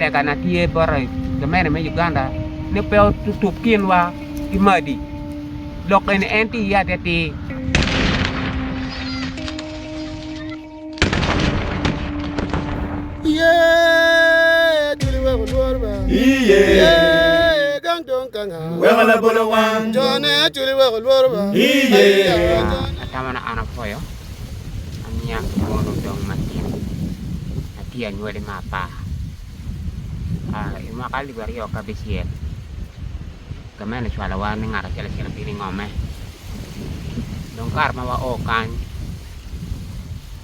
sila kana tie bara gamene me Uganda ne pe tutup kinwa imadi lok en enti ya deti Gang dong kang ha. Wala bulawan. Jone chuli wa golborba. atama na anak ko yo anya ko dong matin atia nyuade mapa ima kali bari yo kabisiel kamene swala wan ngara chala chala pini ngome dong kar ma wa o kan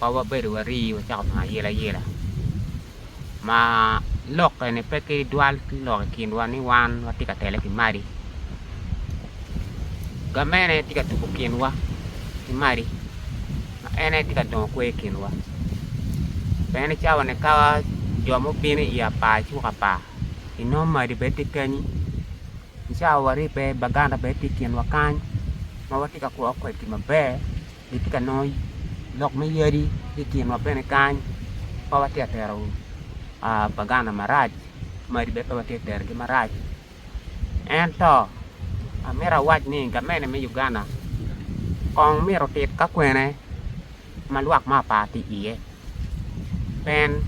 pa wa beru wari wa cha ma yela ma lok ne peke dual lok kin wani wan wati ka tele ki mari gamene tika tuku kin wa ki mari ma ene tika don kwe kin wa bene chawa ne kawa jomo bini ya pa chu ka pa ino mari beti kani chawa wari be baganda beti kin wa kan ma wati ka ko ko ti ma be tika noi lok me yeri kin wa bene kan pa wati atero bagana maraj mari be pawate tergi maraj ento mera waj ni gamene me Uganda kong mero tet ka kwene maluak ma pati iye pen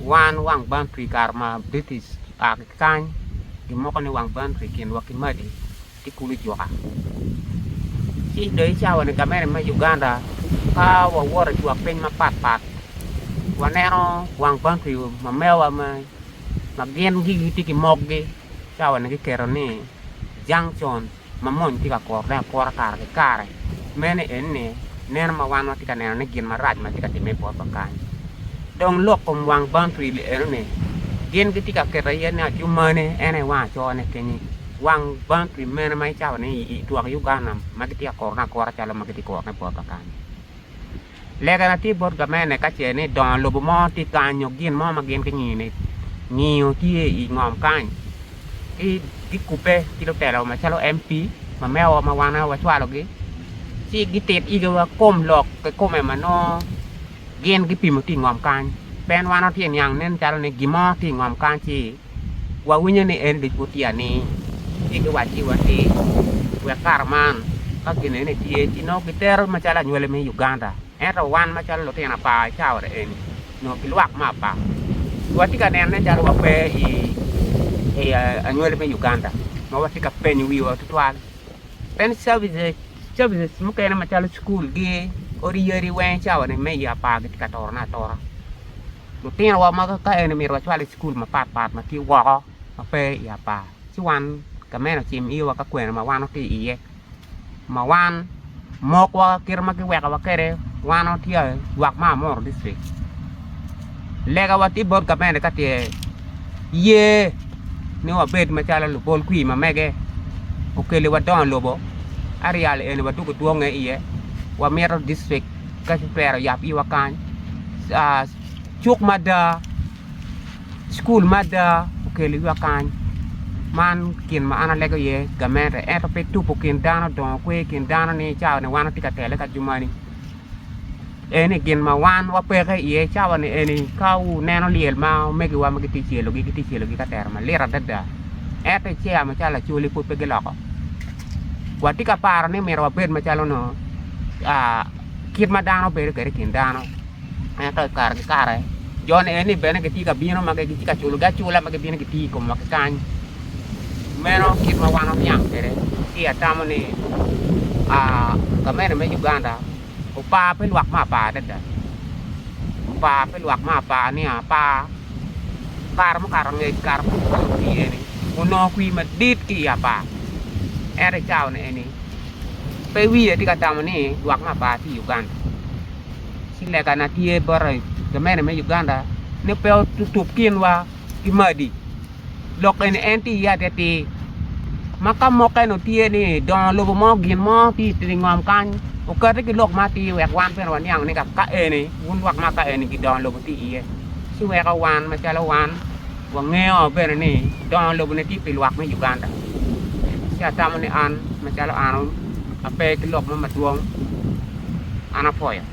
wan wang ban prikar ma British kan gimoko ni wang ban prikin wakimadi ti kuli joa si dei chawa ni gamene me Uganda ka wa wora jua pen ma pat wanero wang bangki ma mewa ma gen gi tiki moggi chawa ne kero ni junction ma mon tika kor da kor kar ke kare mene enne nen ma wan tika ne ne gen ma raj ma tika time po bakan dong lok kom wang bangki le enne gen gi tika kero ye na jumane ene wa cho ne keni wang bangki mene mai chawa ne i tuak Uganda ma tika kor na kor chala ma tika kor ne po bakan lega na ti bot gamene ka chene don lobo mo ti kanyo gin mo ma gin kenyi ne niyo ti i ngom kan i kupe ti lo telo ma chalo MP ma mewo ma wana wa chwalo gi si gi tet i ga kom lok ke kome ma no gin gi pimo ti ngom kan ben wana ti nyang nen chalo ne gimo ti ngom kan chi wa winya ne en di putia ni ti ga wa chi wa ti wa karman ka gine ne ti no ki ter ma chala nywele me Uganda era wan ma chalo tena pa chao re en no kilwak ma pa wati ka nen chalo wa pe i annual me Uganda no wati ka pen wi wa tutwal pen services mo kena ma chalo school gi ori yeri wen chao ne me ya pa ki ka torna tora no tena wa ma ka en mi ro chalo school ma pat ma ki wa ma pe ya pa chi wan ka meno chim i wa ka kwen ma wan ti i ma wan mok wa kir ma ki weka wa kere wano tia wak ma mor district lega wati bot ka mene ka tie ye ni wa bed ma chala lu bol kui ma mege o kele wa don lobo arial en wa dugo duonge iye wa mero district ka pero yap i wa kan chuk mada school mada o kele wa kan man kin ma ana lego ye gamere eto pe tupo kin dano don kwe kin dano ni chao ne wana tika tele ka jumani ene gin ma wan wa pe ga ye chawa ne ene kau neno liel ma megi wa megi ti chelo gi ka ter ma lera dada ete chia ma chala chuli pu pe ge loko wa tika par ne mero bed ma chalo no kit ma dano be ke kin dano ete kar ge kare jone ene bene ge tika bino ma ge tika chulu ga chula ma ge bino ge ti ko ma kan meno kit ma wan nyang tere ti atamo ni ka mene me Uganda pa pe luak ma pa dada pa pe luak ma pa ni pa kar mo kar ngai kar ti ni uno kui ma dit ki ya pa ere chao ne ni pe wi ti ka tam ni luak ma pa ti Uganda sile kana ti e bora ke mene me Uganda ne pe tutup kin wa imadi lok en enti ya ti maka mo ka no ti ni don lobo mo gin mo ti ngom kan o ka ki lok ma ti wek wan pen wan yang ni ka eni wun wak ma ka eni ki don lobo ti iye si wek wan ma chala wan wa ngeo ben ni don lobo ne ti pil wak me Uganda si atam ni an ma chala anu ape ki lok ma duong ana foya